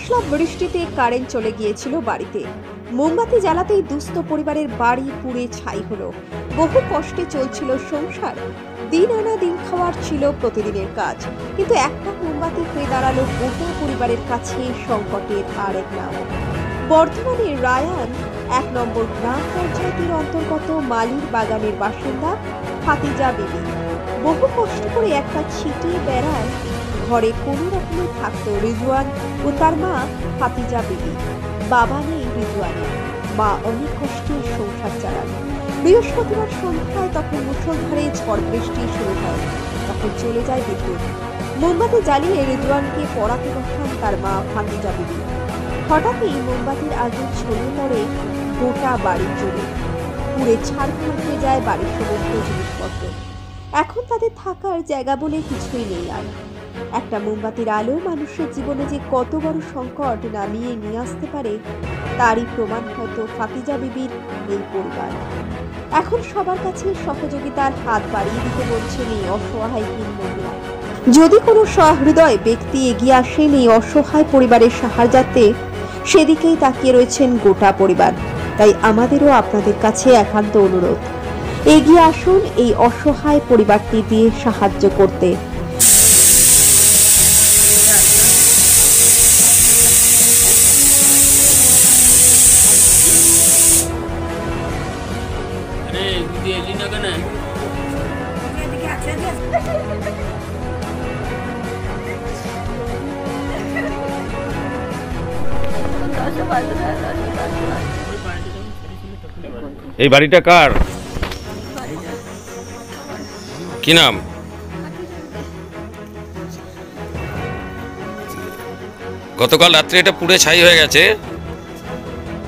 পশলা বৃষ্টিতে কারেন্ট চলে গিয়েছিল বাড়িতে। মোমবাতি জ্বালাতেই দুস্থ পরিবারের বাড়ি পুড়ে ছাই হলো। বহু কষ্টে চলছিল সংসার। দিন আনা দিন খাওয়ার ছিল প্রতিদিনের কাজ, কিন্তু একটা মোমবাতি হয়ে দাঁড়ালো গোটা পরিবারের কাছে সংকটের আরেক নাম। বর্ধমানের রায়ান ১ নম্বর গ্রাম পঞ্চায়েতের অন্তর্গত মালির বাগানের বাসিন্দা ফাতিজা বিবি। বহু কষ্ট করে একটা ছিটিয়ে বেড়ায় ঘরে কোনো রকমে থাকতো রিজওয়ান ও তার মা ফাতিজা বিবি। বাবা নেই রিজওয়ানের, মা অনেক কষ্টে সংসার চালান। বৃহস্পতিবার সন্ধ্যায় তখন মুষলধারে ঝড় বৃষ্টি শুরু হয়, তখন চলে যায় বিদ্যুৎ। মোমবাতি জ্বালিয়ে রিজওয়ানকে পড়াতে বসান তার মা ফাতিজা বিবি। হঠাৎই মোমবাতির আগুন ছড়িয়ে পড়ে গোটা বাড়ি জুড়ে। পুড়ে ছাড়খাড় হয়ে যায় বাড়ির সমস্ত জিনিসপত্র। এখন তাদের থাকার জায়গা বলে কিছুই নেই আর। একটা মোমবাতির আলো মানুষের জীবনে যে কত বড় সংকট নামিয়ে নিয়ে আসতে পারে তারই প্রমাণ হয়তো ফাতিজা বিবির এই পরিবার। এখন সবার কাছে সহযোগিতার হাত বাড়িয়ে দিতে বলছেন এই অসহায় তিন মহিলা। যদি কোনো সহৃদয় ব্যক্তি এগিয়ে আসেন এই অসহায় পরিবারের সাহায্যার্থে, সেদিকেই তাকিয়ে রয়েছেন গোটা পরিবার। তাই আমাদেরও আপনাদের কাছে একান্ত অনুরোধ, এগিয়ে আসুন এই অসহায় পরিবারটি দিয়ে সাহায্য করতে। এই বাড়িটা কার? কি নাম? গতকাল রাত্রে এটা পুড়ে ছাই হয়ে গেছে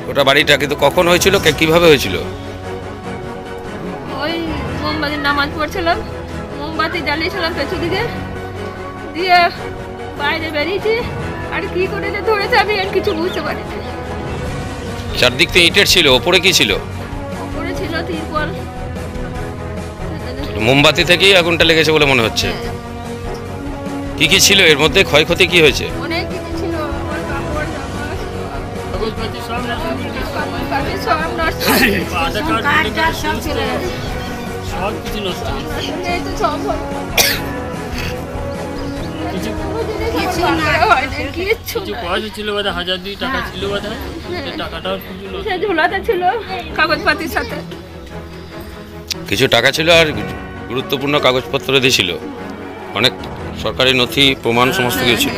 ওটা বাড়িটা, কিন্তু কখন হয়েছিল, কিভাবে হয়েছিল? ওই মোমবাতির নামাজ পড়ছিলাম, মোমবাতি জ্বালিয়েছিলাম পেছু দিকে দিয়ে বাইরে বেরিয়েছি, আর কি করে যে ধরেছে আমি আর কিছু বুঝতে পারিনি। চারদিক তো ইটের ছিল, ওপরে কি ছিল? ওপরে ছিল তিরপল। মোমবাতি থেকেই আগুনটা লেগেছে বলে মনে হচ্ছে। কি কি ছিল এর মধ্যে, ক্ষয়ক্ষতি কি হয়েছে? অনেক কিছু ছিল, আমার কাপড় জামা কাগজপত্র সব নষ্ট, সব ছিল, সব কিছু নষ্ট। এই তো সব কিছু পয়সা ছিল বোধ হয়, 1000-2 টাকা ছিল বোধ হয়, টাকাটাও ঝুলাতে ছিল কাগজপাতির সাথে। কিছু টাকা ছিল আর গুরুত্বপূর্ণ কাগজপত্র দিয়েছিল, অনেক সরকারি নথি প্রমাণ সমস্ত কিছু ছিল।